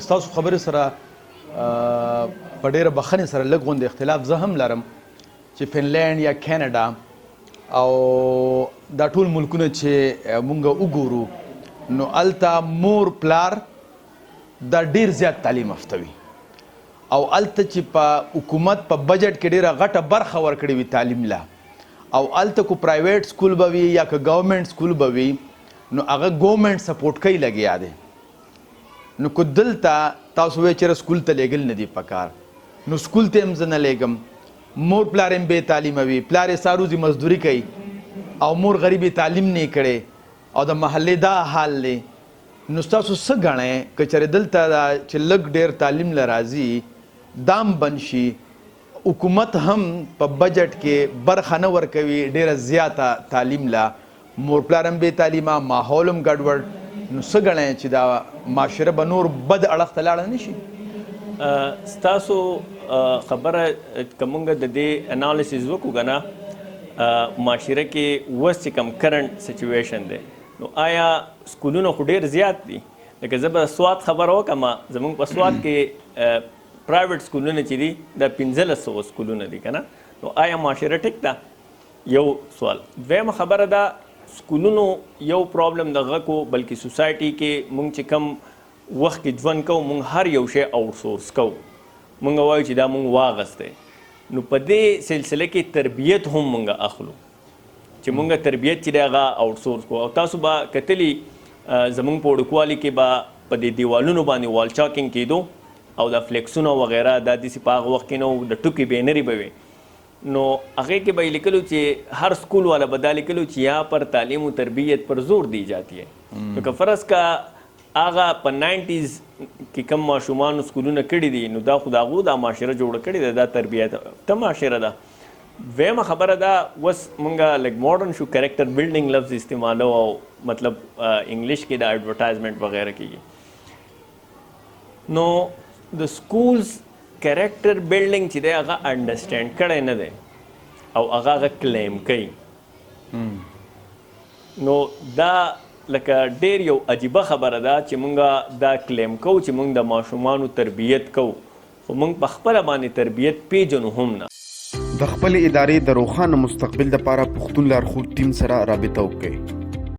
ستاسو خبرې سره په ډېره بخښنې سره لږ غوندې اختلاف زه هم لرم چې فنلینډ یا کینیډا او دا ټول ملکونه چې مونږ وګورو نو هلته مور پلار دا ډېر زیات تعلیم یافته وي او هلته چې په حکومت په بجټ کې ډېره غټه برخه ورکړې وي تعلیم له او هلته کو پرایویټ سکول به وي یا که ګورنمنټ سکول به وي نو هغه ګورنمنټ سپورټ کوي لګیا دی نو که دلته تاسو وایئ چېرې سکول ته لیږل نه دي پکار نو سکول ته هم زه نه لیږم مور پلار هم بې تعلیمه وي پلار یې ساروزي مزدوري کوي او مور غریب یې تعلیم نه یې کړی او د محلې دا حال دی نو ستاسو څه ګڼئ که چېرې دلته چې لږ ډېر تعلیم له راځي دام بند شي حکومت هم په بجټ کې برخه نه ورکوي ډېره زیاته تعلیم له مور پلار هم بې تعلیمه ماحول هم ګډوډ نو څه ګڼئ چې دا معاشره به نور بد اړخ ته لاړه نه شي ستاسو خبره که موږ د دې انالیسز وکړو که نه معاشره کې اوس چې کوم کرنټ سچویشن دی نو آیا سکولونه خو ډېر زیات دي لکه زه به سوات خبره وکړم زموږ په سوات کې پرایویټ سکولونه چې دي دا 1500 سکولونه دي که نه نو آیا معاشره ټیک ده یو سوال دویمه خبره ده سکولونو یو پرابلم دغه کو بلکې سوسایټي کې مونږ چې کم وخت کې ژوند کوو مونږ هر یو شی آوټسورس کوو مونږ وایو چې دا مونږ واغستی نو په دې سلسله کې تربیت هم مونږ اخلو چې مونږ تربیت چې دی هغه آوټسورس کوو او تاسو به کتلي زمونږ په وړوکوالي کې به په دې دیوالونو باندې وال چاکینګ کېدو او د فلیکسونه وغیره دا داسې په هغه وخت کې نو د ټوکې بینرې به وي نو هغې کې به یې لیکلو چې هر سکول والا به دا لیکلو چې یا پر تعلیم و تربیت پر زور دی جاتی ہے نو که فرض کا هغه په 90s کې کم ماشومانو سکولونه کړي دي نو دا خو د هغو دا معاشره جوړه کړې ده دا تربیت ته معاشره ده دویمه خبره ده اوس مونږ لږ ماډرن شو کریکټر بلډینګ لفظ استعمالو او مطلب انګلیش کې د ایډورټایزمنټ وغیره کېږي نو د سکولز کریکټر بلډینګ چې دی هغه انډرسټینډ کړی نه دی او هغه کلیم کوي نو دا لکه ډېر یو عجیبه خبره ده چې مونږ دا کلیم کوو چې مونږ د ماشومانو تربیت کوو خو مونږ په خپله باندې تربیت پیژنو هم نه د خپلې ادارې د روښانه مستقبل لپاره پښتون لارښود ټیم سره رابطه وکړئ